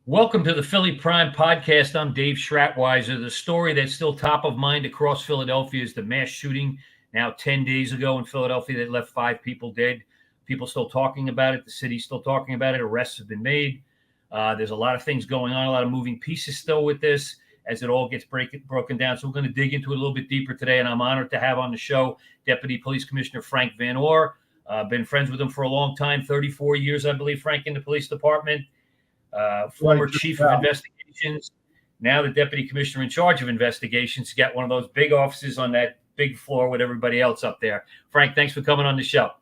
Welcome to the Philly Prime Podcast. I'm Dave Schratweiser. The story that's still top of mind across Philadelphia is the mass shooting now 10 days ago in Philadelphia that left 5 people dead. People still talking about it. The city's still talking about it. Arrests have been made. There's a lot of things going on, a lot of moving pieces still with this as it all gets broken down. So we're going to dig into it a little bit deeper today, and I'm honored to have on the show Deputy Police Commissioner Frank Vanore. Been friends with him for a long time, 34 years, I believe, Frank, in the police department. Former chief of investigations, now the deputy commissioner in charge of investigations. Got one of those big offices on that big floor with everybody else up there. Frank, thanks for coming on the show.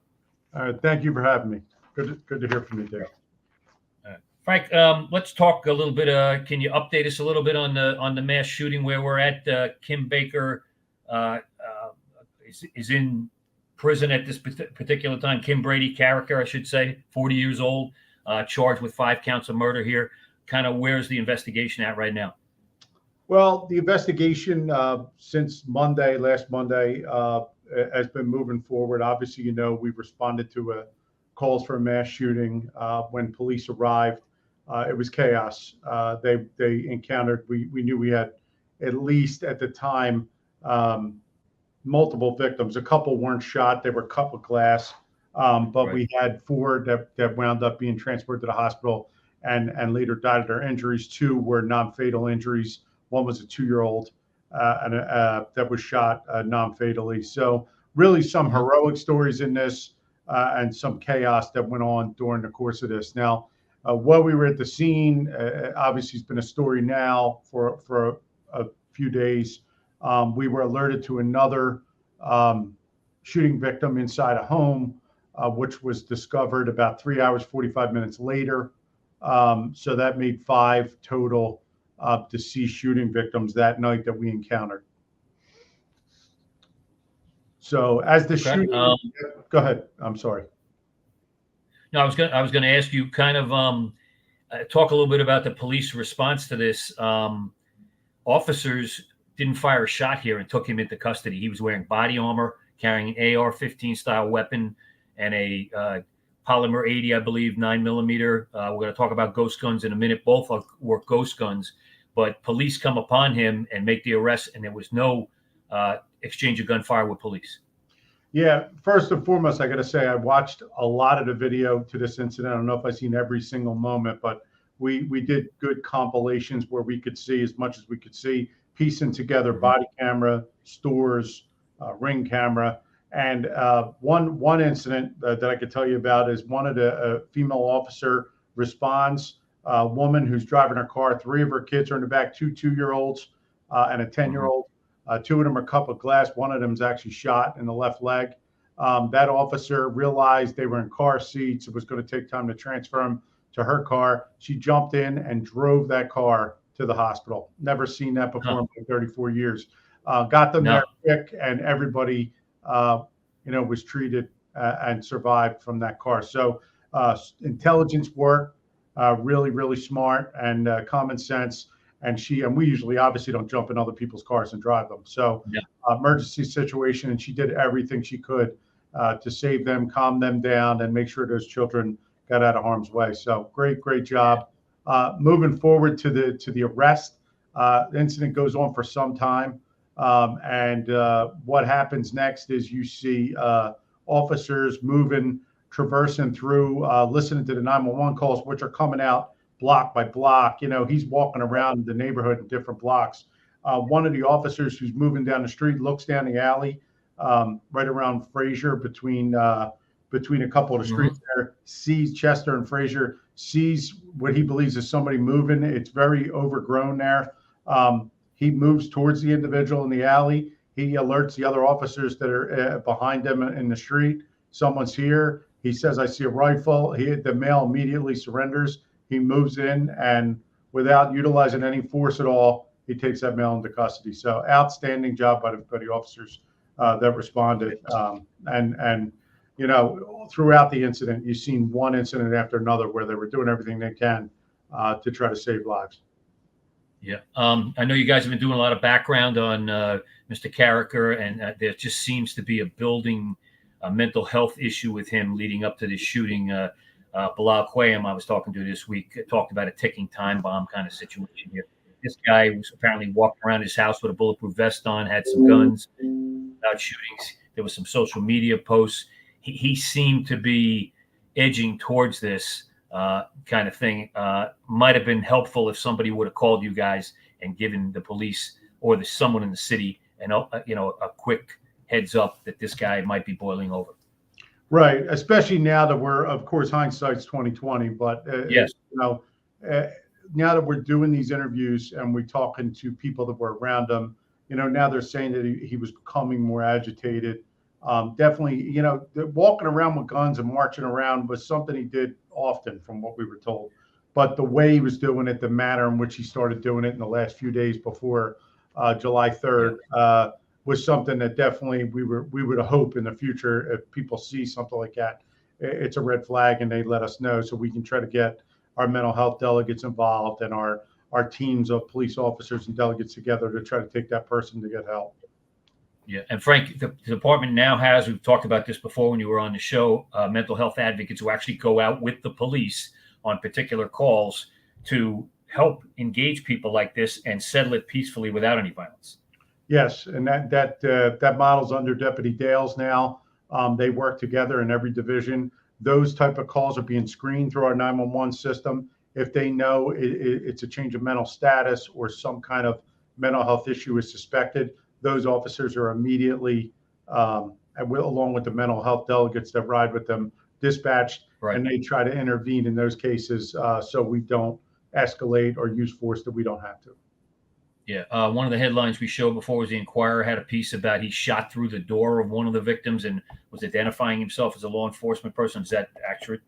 Thank you for having me. Good to hear from you, Dave. Frank, let's talk a little bit. Can you update us a little bit on the mass shooting where we're at? Kim Baker is in prison at this particular time. Kim Brady Carricker, I should say, 40 years old. Charged with 5 counts of murder here. Kind of where's the investigation at right now? Well, the investigation since last Monday, has been moving forward. Obviously, we've responded to calls for a mass shooting. When police arrived, it was chaos. They encountered, we knew we had at least at the time multiple victims. A couple weren't shot. They were cut with glass. But we had 4 that wound up being transported to the hospital and later died of their injuries. 2 were non-fatal injuries. One was a 2-year-old that was shot non-fatally. So really some heroic stories in this and some chaos that went on during the course of this. Now, while we were at the scene, obviously it's been a story now for a few days. We were alerted to another shooting victim inside a home, which was discovered about 3 hours, 45 minutes later. So that made 5 total deceased shooting victims that night that we encountered. So as the shooting, go ahead. I'm sorry. No, I was going to ask you kind of talk a little bit about the police response to this. Officers didn't fire a shot here and took him into custody. He was wearing body armor, carrying an AR-15 style weapon, and a polymer 80, I believe, 9mm. We're going to talk about ghost guns in a minute. Both were ghost guns, but police come upon him and make the arrest, and there was no exchange of gunfire with police. Yeah, first and foremost, I got to say I watched a lot of the video to this incident. I don't know if I've seen every single moment, but we did good compilations where we could see as much as we could see, piecing together body camera, stores, ring camera. And one incident that I could tell you about is one of the female officer responds, a woman who's driving her car. 3 of her kids are in the back, 2 2-year-olds and a 10-year-old. 2 of them are cut with glass. One of them is actually shot in the left leg. That officer realized they were in car seats. It was going to take time to transfer them to her car. She jumped in and drove that car to the hospital. Never seen that before in 34 years. Got them there quick, and everybody was treated and survived from that car. So intelligence work, really, really smart, and common sense. And we usually obviously don't jump in other people's cars and drive them. So emergency situation, and she did everything she could to save them, calm them down, and make sure those children got out of harm's way. So great job. Moving forward to the arrest, the incident goes on for some time. And what happens next is you see officers traversing through, listening to the 911 calls, which are coming out block by block. He's walking around the neighborhood in different blocks. One of the officers who's moving down the street looks down the alley right around Fraser between a couple of the streets there, sees Chester and Fraser, sees what he believes is somebody moving. It's very overgrown there. He moves towards the individual in the alley. He alerts the other officers that are behind him in the street. Someone's here. He says, "I see a rifle." The male immediately surrenders. He moves in, and without utilizing any force at all, he takes that male into custody. So outstanding job by the officers that responded. And throughout the incident, you've seen one incident after another where they were doing everything they can to try to save lives. Yeah. I know you guys have been doing a lot of background on Mr. Carricker, and there just seems to be a building mental health issue with him leading up to this shooting. Bilal Quayum, I was talking to this week, talked about a ticking time bomb kind of situation here. This guy was apparently walking around his house with a bulletproof vest on, had some guns, about shootings. There was some social media posts. He seemed to be edging towards this kind of thing. Might have been helpful if somebody would have called you guys and given the police or someone in the city a quick heads up that this guy might be boiling over. Right, especially now that we're, of course, hindsight's 2020. But yes, now that we're doing these interviews and we're talking to people that were around him, now they're saying that he was becoming more agitated. Definitely, walking around with guns and marching around was something he did often, from what we were told. But the way he was doing it, the manner in which he started doing it in the last few days before July 3rd, was something that definitely we would hope in the future, if people see something like that, it's a red flag and they let us know, so we can try to get our mental health delegates involved and our teams of police officers and delegates together to try to take that person to get help. Yeah, and Frank, the department now has, we've talked about this before when you were on the show, mental health advocates who actually go out with the police on particular calls to help engage people like this and settle it peacefully without any violence. Yes, and that model's under Deputy Dales now. They work together in every division. Those type of calls are being screened through our 911 system. If they know it's a change of mental status or some kind of mental health issue is suspected, those officers are immediately, along with the mental health delegates that ride with them, dispatched, and they try to intervene in those cases so we don't escalate or use force that we don't have to. Yeah, one of the headlines we showed before was the Inquirer had a piece about he shot through the door of one of the victims and was identifying himself as a law enforcement person. Is that accurate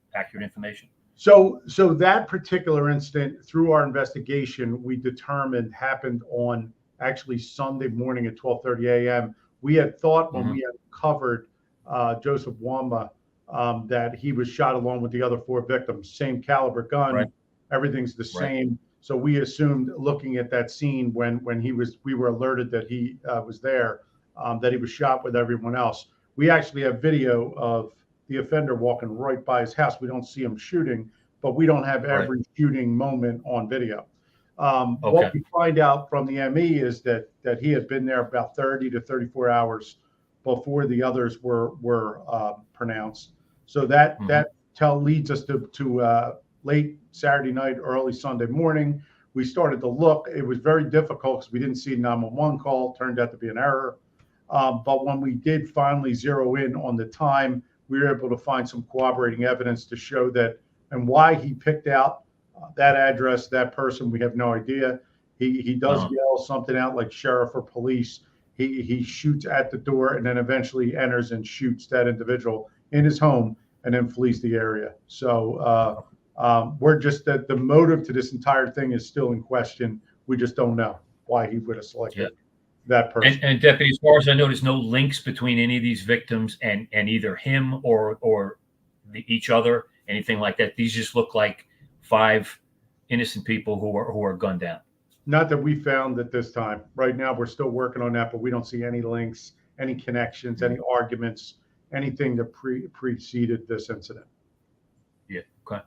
information? So that particular incident, through our investigation, we determined happened on actually Sunday morning at 12:30 a.m. We had thought when we had covered Joseph Wamba that he was shot along with the other 4 victims, same caliber gun, everything's the same. So we assumed, looking at that scene when we were alerted that he was there, that he was shot with everyone else. We actually have video of the offender walking right by his house. We don't see him shooting, but we don't have every shooting moment on video. What we find out from the ME is that he had been there about 30 to 34 hours before the others were pronounced. So that leads us to late Saturday night, early Sunday morning. We started to look. It was very difficult because we didn't see a 911 call. It turned out to be an error. But when we did finally zero in on the time, we were able to find some corroborating evidence to show that, and why he picked out that address, that person, we have no idea. He does yell something out like sheriff or police. He shoots at the door and then eventually enters and shoots that individual in his home and then flees the area. So we're just that the motive to this entire thing is still in question. We just don't know why he would have selected that person. And Deputy, as far as I know, there's no links between any of these victims and either him or each other, anything like that. These just look like 5 innocent people who are gunned down. Not that we found at this time. Right now, we're still working on that, but we don't see any links, any connections, any arguments, anything that preceded this incident. Yeah. Okay.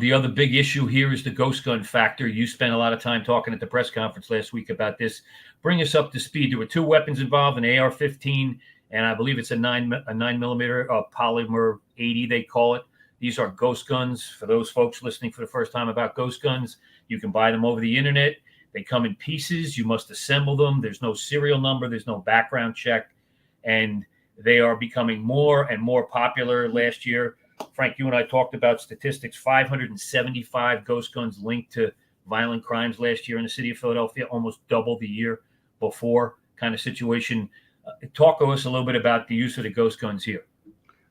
The other big issue here is the ghost gun factor. You spent a lot of time talking at the press conference last week about this. Bring us up to speed. There were 2 weapons involved, an AR-15, and I believe it's a 9mm polymer 80, they call it. These are ghost guns. For those folks listening for the first time about ghost guns, you can buy them over the internet. They come in pieces. You must assemble them. There's no serial number. There's no background check. And they are becoming more and more popular. Last year, Frank, you and I talked about statistics, 575 ghost guns linked to violent crimes last year in the city of Philadelphia, almost double the year before kind of situation. Talk to us a little bit about the use of the ghost guns here.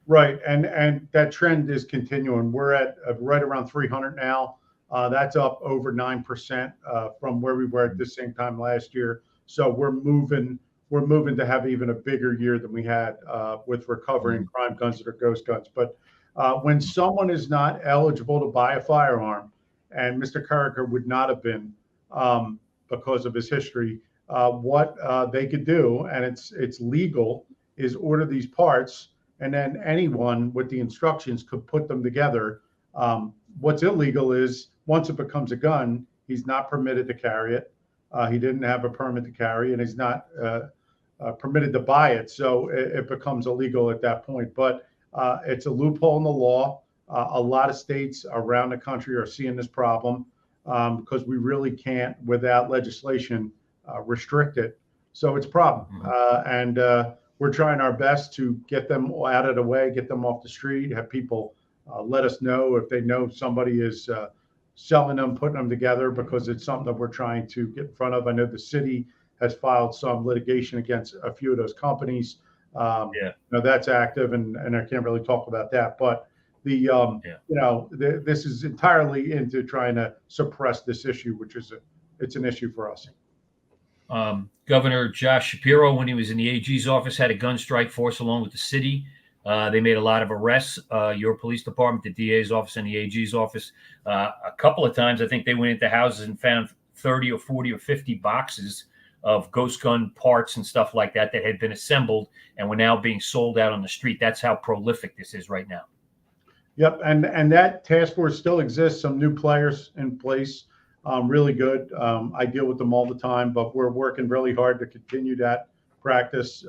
Right, and that trend is continuing. We're at right around 300 now. That's up over 9% from where we were at the same time last year. So we're moving to have even a bigger year than we had with recovering crime guns that are ghost guns. But when someone is not eligible to buy a firearm, and Mr. Carricker would not have been because of his history, what they could do, and it's legal, is order these parts, and then anyone with the instructions could put them together What's illegal is once it becomes a gun, he's not permitted to carry it. He didn't have a permit to carry, and he's not permitted to buy it. So it becomes illegal at that point. But it's a loophole in the law. A lot of states around the country are seeing this problem because we really can't, without legislation, restrict it. So it's a problem. And we're trying our best to get them out of the way, get them off the street, have people let us know if they know somebody is selling them, putting them together, because it's something that we're trying to get in front of. I know the city has filed some litigation against a few of those companies. That's active, and I can't really talk about that. But this is entirely into trying to suppress this issue, which is it's an issue for us. Governor Josh Shapiro, when he was in the AG's office, had a gun strike force along with the city. They made a lot of arrests. Your police department, the DA's office, and the AG's office, a couple of times, I think they went into houses and found 30 or 40 or 50 boxes of ghost gun parts and stuff like that that had been assembled and were now being sold out on the street. That's how prolific this is right now. Yep, and that task force still exists. Some new players in place, really good. I deal with them all the time, but we're working really hard to continue that practice.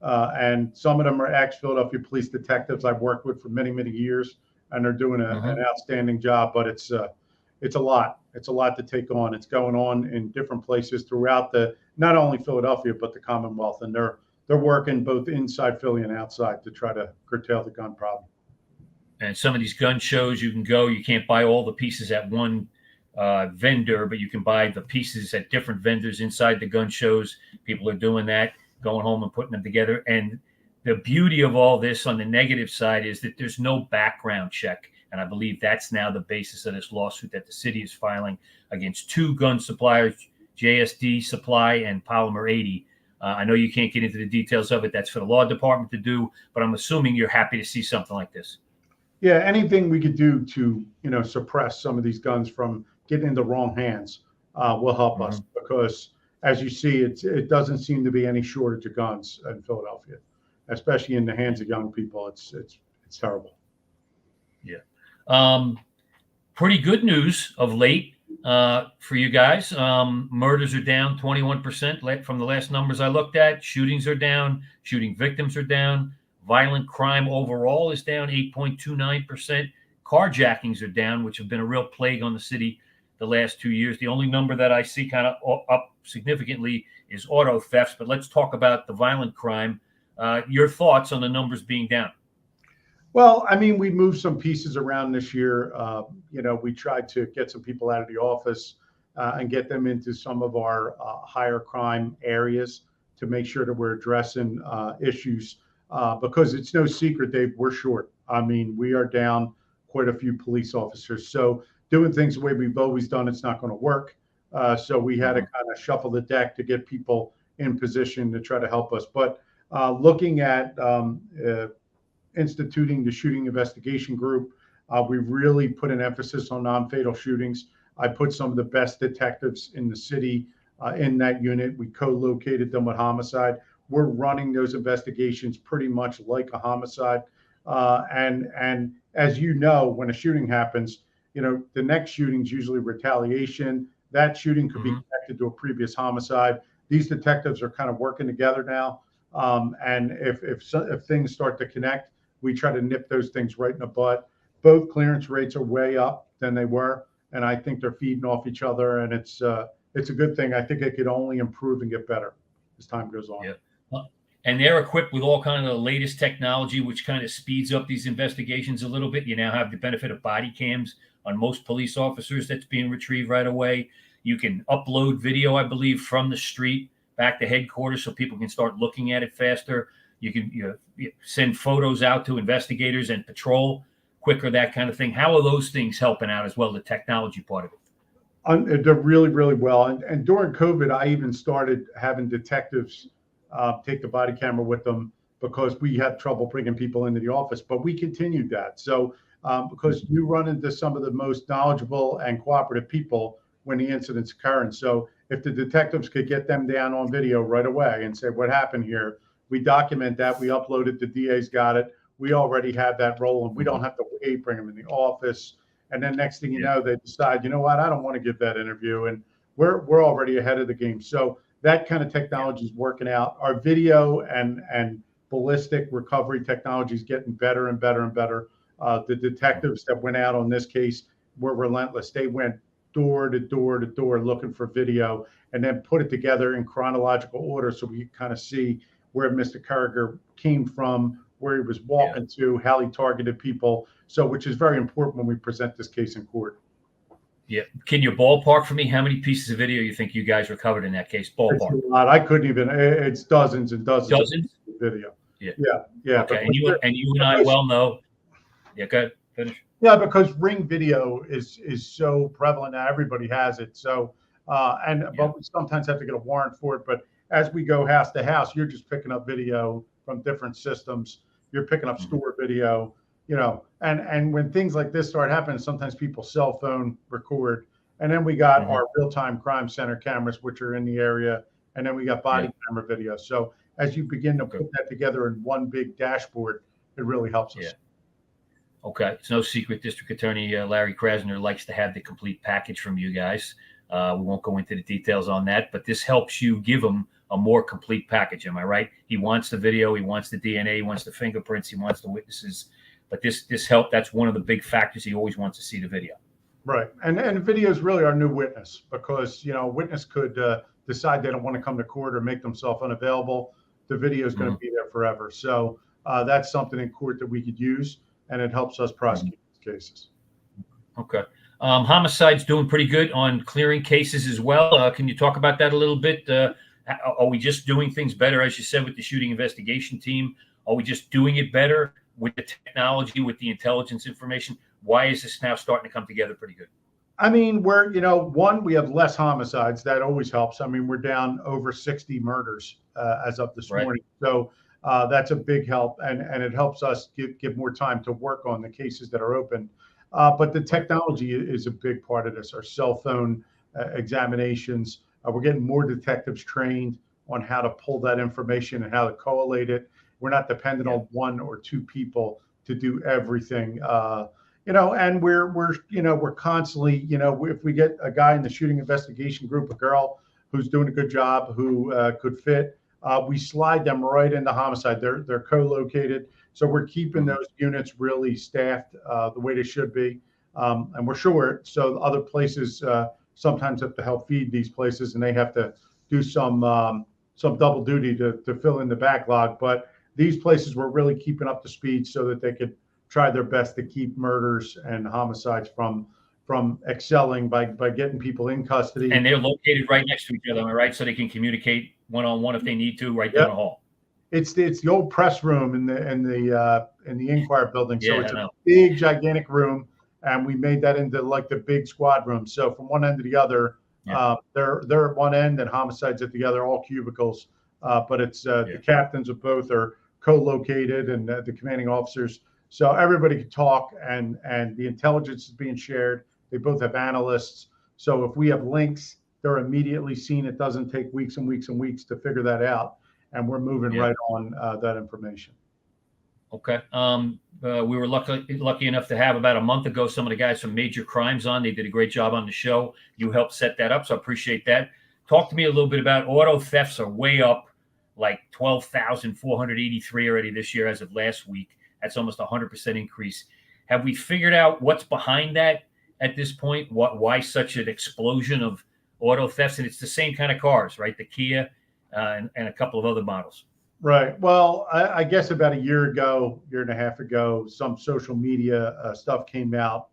And some of them are ex-Philadelphia police detectives I've worked with for many, many years, and they're doing an outstanding job. But it's a lot. It's a lot to take on. It's going on in different places throughout not only Philadelphia, but the Commonwealth. And they're working both inside Philly and outside to try to curtail the gun problem. And some of these gun shows, you can't buy all the pieces at one vendor, but you can buy the pieces at different vendors inside the gun shows. People are doing that, going home and putting them together. And the beauty of all this on the negative side is that there's no background check. And I believe that's now the basis of this lawsuit that the city is filing against two gun suppliers, JSD Supply and Polymer 80. I know you can't get into the details of it. That's for the law department to do, but I'm assuming you're happy to see something like this. Yeah, anything we could do to, suppress some of these guns from getting in the wrong hands will help us, because as you see, it doesn't seem to be any shortage of guns in Philadelphia, especially in the hands of young people. It's terrible. Yeah. Pretty good news of late for you guys. Murders are down 21% from the last numbers I looked at. Shootings are down. Shooting victims are down. Violent crime overall is down 8.29%. Carjackings are down, which have been a real plague on the city the last 2 years. The only number that I see kind of up significantly is auto thefts. But let's talk about the violent crime. Your thoughts on the numbers being down? Well, I mean, we moved some pieces around this year. We tried to get some people out of the office and get them into some of our higher crime areas to make sure that we're addressing issues. Because it's no secret, Dave, we're short. I mean, we are down quite a few police officers. So doing things the way we've always done, it's not going to work. So we had to kind of shuffle the deck to get people in position to try to help us. But looking at instituting the shooting investigation group, we've really put an emphasis on non-fatal shootings. I put some of the best detectives in the city in that unit. We co-located them with homicide. We're running those investigations pretty much like a homicide. And as you know, when a shooting happens, the next shooting is usually retaliation. That shooting could be connected to a previous homicide. These detectives are kind of working together now. And if things start to connect, we try to nip those things right in the bud. Both clearance rates are way up than they were, and I think they're feeding off each other. And it's a good thing. I think it could only improve and get better as time goes on. Yeah. And they're equipped with all kind of the latest technology, which kind of speeds up these investigations a little bit. You now have the benefit of body cams on most police officers that's being retrieved right away. You can upload video, I believe, from the street back to headquarters so people can start looking at it faster. You can send photos out to investigators and patrol quicker, that kind of thing. How are those things helping out as well, the technology part of it? They're really, really well. And during COVID, I even started having detectives take the body camera with them because we had trouble bringing people into the office, but we continued that. So because you run into some of the most knowledgeable and cooperative people when the incidents occur. And so if the detectives could get them down on video right away and say, what happened here? We document that, we upload it, the DA's got it. we already have that role, and we don't have to wait, bring them in the office. And then next thing you know, they decide, you know what, I don't want to give that interview. And we're already ahead of the game. So that kind of technology is working out. Our video and ballistic recovery technology is getting better and better and better. The detectives that went out on this case were relentless. They went door to door to door looking for video and then put it together in chronological order so we could kind of see where Mr. Carragher came from, where he was walking to, how he targeted people. So, which is very important when we present this case in court. Yeah. Can you ballpark for me how many pieces of video you think you guys recovered in that case? Ballpark. It's a lot. I couldn't even. It's dozens and dozens. Dozens of video. Yeah. Okay. And you and I well know. Yeah. Go ahead. Finish. Yeah, because Ring video is so prevalent now. Everybody has it. So, but we sometimes have to get a warrant for it. But as we go house to house, you're just picking up video from different systems. You're picking up store video. And when things like this start happening, sometimes people cell phone record. And then we got our real-time crime center cameras, which are in the area. And then we got body camera video. So as you begin to put that together in one big dashboard, it really helps us. Yeah. Okay. It's no secret District Attorney Larry Krasner likes to have the complete package from you guys. We won't go into the details on that, but this helps you give him a more complete package. Am I right? He wants the video. He wants the DNA. He wants the fingerprints. He wants the witnesses. But this help, that's one of the big factors. He always wants to see the video. Right. And video is really our new witness because, a witness could decide they don't want to come to court or make themselves unavailable. The video is going to be there forever. So that's something in court that we could use, and it helps us prosecute these cases. Okay. Homicide's doing pretty good on clearing cases as well. Can you talk about that a little bit? Are we just doing things better, as you said, with the shooting investigation team? Are we just doing it better with the technology, with the intelligence information? Why is this now starting to come together pretty good? I mean, we're, we have less homicides. That always helps. I mean, we're down over 60 murders as of this morning. So that's a big help. And it helps us give more time to work on the cases that are open. But the technology is a big part of this. Our cell phone examinations, we're getting more detectives trained on how to pull that information and how to collate it. We're not dependent on one or two people to do everything. And we're constantly, if we get a guy in the shooting investigation group, a girl who's doing a good job, who could fit, we slide them right into homicide. They're co-located. So we're keeping those units really staffed the way they should be. And we're short. So other places sometimes have to help feed these places, and they have to do some double duty to fill in the backlog. But these places were really keeping up to speed so that they could try their best to keep murders and homicides from excelling by getting people in custody. And they're located right next to each other, am I right? So they can communicate one-on-one if they need to, right down the hall. It's the old press room in the Inquiry building. So it's a big, gigantic room, and we made that into like the big squad room. So from one end to the other, they're at one end and homicides at the other, all cubicles. But it's the captains of both are co-located, and the commanding officers. So everybody can talk, and the intelligence is being shared. They both have analysts. So if we have links, they're immediately seen. It doesn't take weeks and weeks and weeks to figure that out. And we're moving right on that information. Okay. We were lucky enough to have about a month ago some of the guys from Major Crimes on. They did a great job on the show. You helped set that up, so I appreciate that. Talk to me a little bit about auto thefts are way up, like 12,483 already this year as of last week. That's almost 100% increase. Have we figured out what's behind that at this point? Why such an explosion of auto thefts? And it's the same kind of cars, right? The Kia and a couple of other models. Right. Well, I guess about a year and a half ago, some social media stuff came out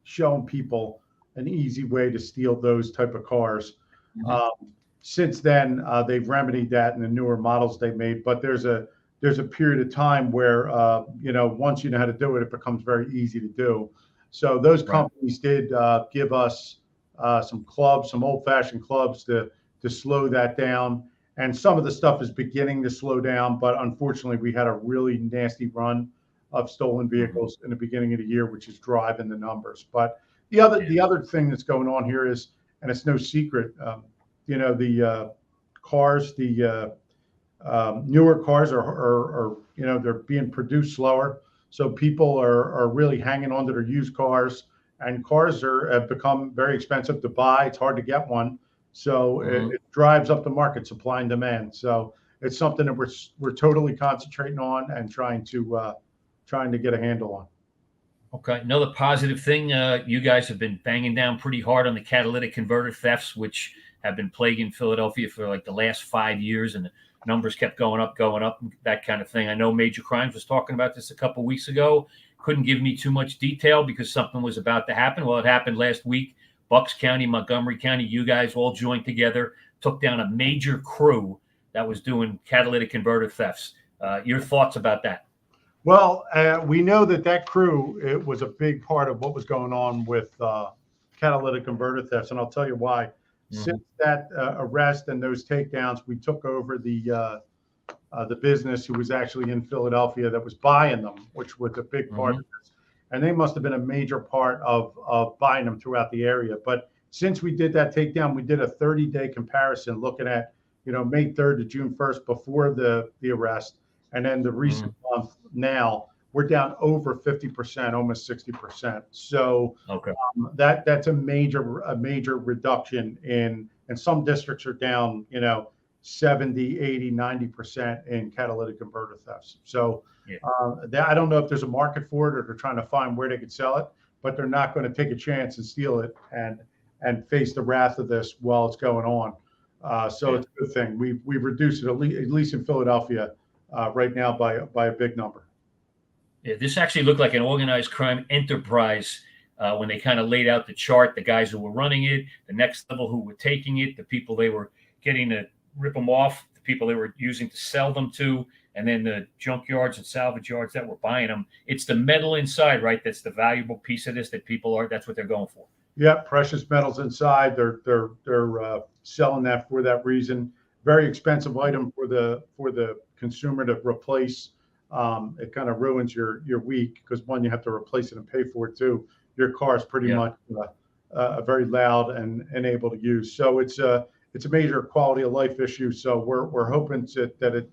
showing people an easy way to steal those type of cars. Since then, they've remedied that in the newer models they made. But there's a period of time where, once you know how to do it, it becomes very easy to do. So those companies did give us some clubs, some old-fashioned clubs to slow that down. And some of the stuff is beginning to slow down, but unfortunately, we had a really nasty run of stolen vehicles in the beginning of the year, which is driving the numbers. But the other thing that's going on here is, and it's no secret, the cars, the newer cars are they're being produced slower. So people are really hanging on to their used cars, and cars have become very expensive to buy. It's hard to get one. So it drives up the market, supply and demand. So it's something that we're totally concentrating on and trying to get a handle on. Okay. Another positive thing, you guys have been banging down pretty hard on the catalytic converter thefts, which have been plaguing Philadelphia for like the last 5 years, and the numbers kept going up, that kind of thing. I know Major Crimes was talking about this a couple of weeks ago. Couldn't give me too much detail because something was about to happen. Well, it happened last week. Bucks County, Montgomery County, you guys all joined together, took down a major crew that was doing catalytic converter thefts. Your thoughts about that? Well, we know that crew, it was a big part of what was going on with catalytic converter thefts, and I'll tell you why. Since that arrest and those takedowns, we took over the business who was actually in Philadelphia that was buying them, which was a big part of this. And they must have been a major part of buying them throughout the area. But since we did that takedown, we did a 30-day comparison looking at, May 3rd to June 1st before the arrest. And then the recent month now, we're down over 50%, almost 60%. So that's a major reduction and some districts are down, 70, 80, 90% in catalytic converter thefts. So I don't know if there's a market for it or they're trying to find where they could sell it, but they're not going to take a chance and steal it and face the wrath of this while it's going on. So it's a good thing. We've reduced it, at least in Philadelphia, right now by a big number. Yeah, this actually looked like an organized crime enterprise when they kind of laid out the chart, the guys who were running it, the next level who were taking it, the people they were getting to rip them off, the people they were using to sell them to, and then the junkyards and salvage yards that were buying them. It's the metal inside, right? That's the valuable piece of this that that's what they're going for. Yeah, precious metals inside. They're selling that for that reason. Very expensive item for the consumer to replace. It kind of ruins your week because one, you have to replace it and pay for it too. Your car is pretty much very loud and able to use. So it's a major quality of life issue. So we're hoping that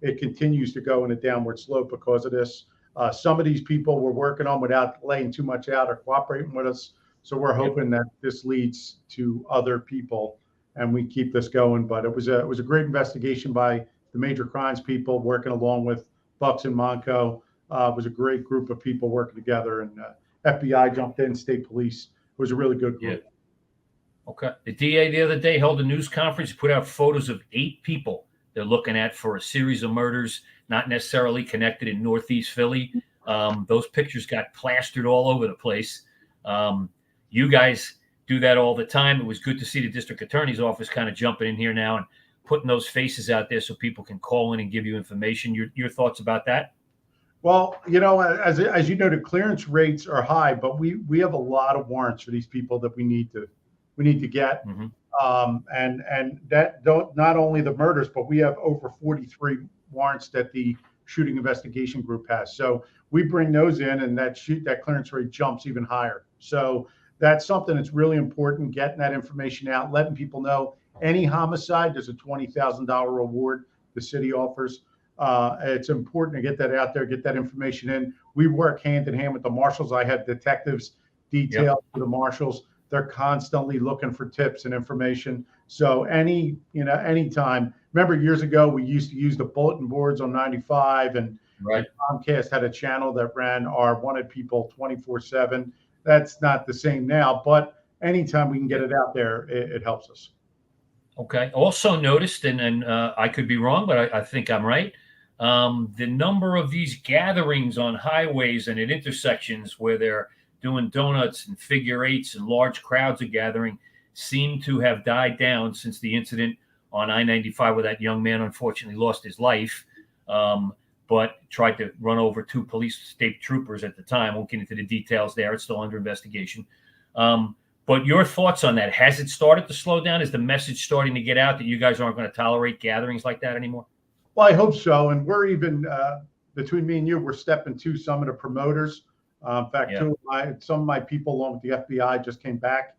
it continues to go in a downward slope because of this. Some of these people we're working on without laying too much out or cooperating with us. So we're hoping that this leads to other people and we keep this going. But it was a great investigation by the major crimes people working along with Bucks and Monco. It was a great group of people working together, and FBI jumped in, state police. It was a really good group. Yeah. Okay. The DA the other day held a news conference. He put out photos of 8 people they're looking at for a series of murders, not necessarily connected in Northeast Philly. Those pictures got plastered all over the place. You guys do that all the time. It was good to see the district attorney's office kind of jumping in here now and putting those faces out there so people can call in and give you information. Your thoughts about that? Well, as you know, the clearance rates are high, but we have a lot of warrants for these people that we need to get. And that don't not only the murders, but we have over 43 warrants that the shooting investigation group has. So we bring those in, and that clearance rate jumps even higher. So that's something that's really important, getting that information out, letting people know any homicide, there's a $20,000 reward the city offers. It's important to get that out there, get that information in. We work hand in hand with the marshals. I have detectives detailed to the marshals. They're constantly looking for tips and information. So anytime, remember years ago, we used to use the bulletin boards on 95 and Comcast had a channel that ran our wanted people 24/7. That's not the same now, but anytime we can get it out there, it helps us. Okay. Also noticed, and I could be wrong, but I think I'm right. The number of these gatherings on highways and at intersections where they're doing donuts and figure eights and large crowds are gathering seem to have died down since the incident on I-95 where that young man unfortunately lost his life, but tried to run over 2 police state troopers at the time. Won't get into the details there. It's still under investigation. But your thoughts on that? Has it started to slow down? Is the message starting to get out that you guys aren't going to tolerate gatherings like that anymore? Well, I hope so. And we're even, between me and you, we're stepping to some of the promoters. In fact, some of my people along with the FBI just came back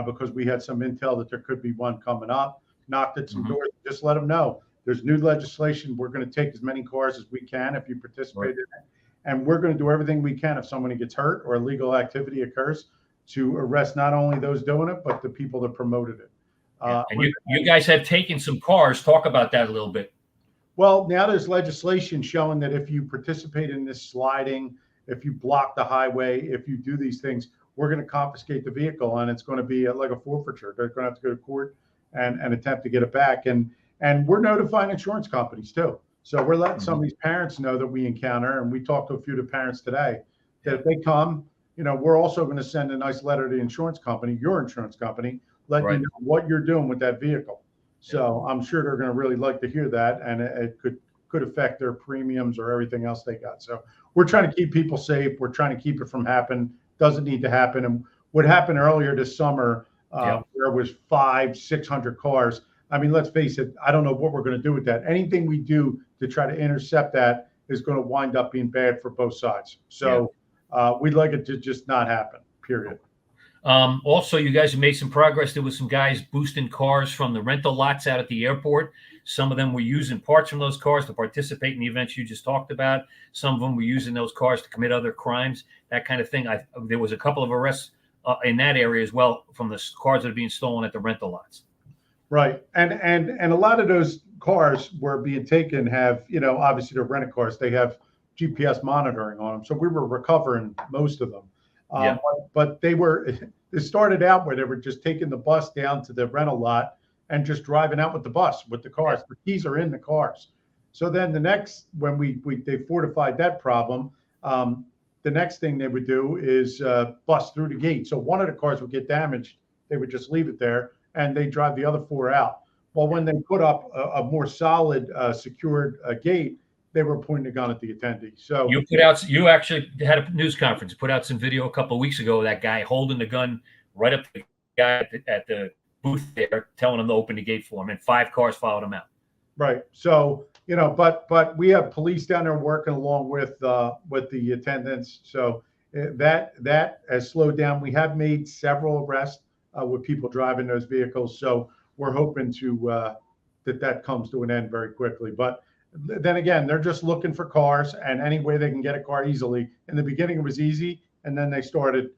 because we had some intel that there could be one coming up, knocked at some doors, just let them know There's new legislation. We're going to take as many cars as we can if you participate in it. And we're going to do everything we can if somebody gets hurt or illegal activity occurs to arrest not only those doing it, but the people that promoted it. And you guys have taken some cars. Talk about that a little bit. Well, now there's legislation showing that if you participate in this sliding, if you block the highway, if you do these things, we're going to confiscate the vehicle, and it's going to be like a forfeiture. They're going to have to go to court and attempt to get it back. And we're notifying insurance companies too. So we're letting some of these parents know that we encounter, and we talked to a few of the parents today, that if they come, we're also going to send a nice letter to the insurance company, your insurance company, letting you know what you're doing with that vehicle. So I'm sure they're going to really like to hear that, and it could affect their premiums or everything else they got. So we're trying to keep people safe. We're trying to keep it from happening. Doesn't need to happen. And what happened earlier this summer, where it was 500-600 cars. I mean, let's face it. I don't know what we're going to do with that. Anything we do to try to intercept that is going to wind up being bad for both sides. So we'd like it to just not happen, period. Also, you guys have made some progress. There was some guys boosting cars from the rental lots out at the airport. Some of them were using parts from those cars to participate in the events you just talked about. Some of them were using those cars to commit other crimes, that kind of thing. There was a couple of arrests in that area as well from the cars that are being stolen at the rental lots. Right. And a lot of those cars were being taken have, obviously they're rented cars. They have GPS monitoring on them. So we were recovering most of them. But it started out where they were just taking the bus down to the rental lot and just driving out with the bus, with the cars. The keys are in the cars. So then when they fortified that problem, the next thing they would do is bust through the gate. So one of the cars would get damaged. They would just leave it there and they drive the other 4 out. Well, when they put up a more solid, secured gate, they were pointing a gun at the attendee. So you actually had a news conference, put out some video a couple of weeks ago of that guy holding the gun right up to the guy at the booth there, telling him to open the gate for him, and 5 cars followed him out. Right. So, but we have police down there working along with the attendants. So that has slowed down. We have made several arrests with people driving those vehicles. So we're hoping to that comes to an end very quickly. But then again, they're just looking for cars, and any way they can get a car easily. In the beginning, it was easy, and then they started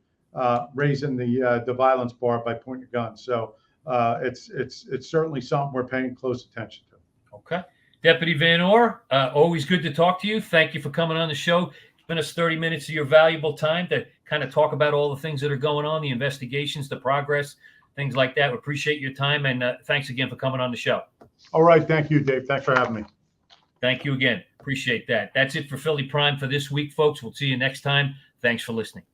raising the violence bar by pointing a gun. So it's certainly something we're paying close attention to. Okay, Deputy Vanore, always good to talk to you. Thank you for coming on the show. Spend us 30 minutes of your valuable time to kind of talk about all the things that are going on, the investigations, the progress, things like that. We appreciate your time, and thanks again for coming on the show. All right, thank you, Dave. Thanks for having me. Thank you again. Appreciate that. That's it for Philly Prime for this week, folks. We'll see you next time. Thanks for listening.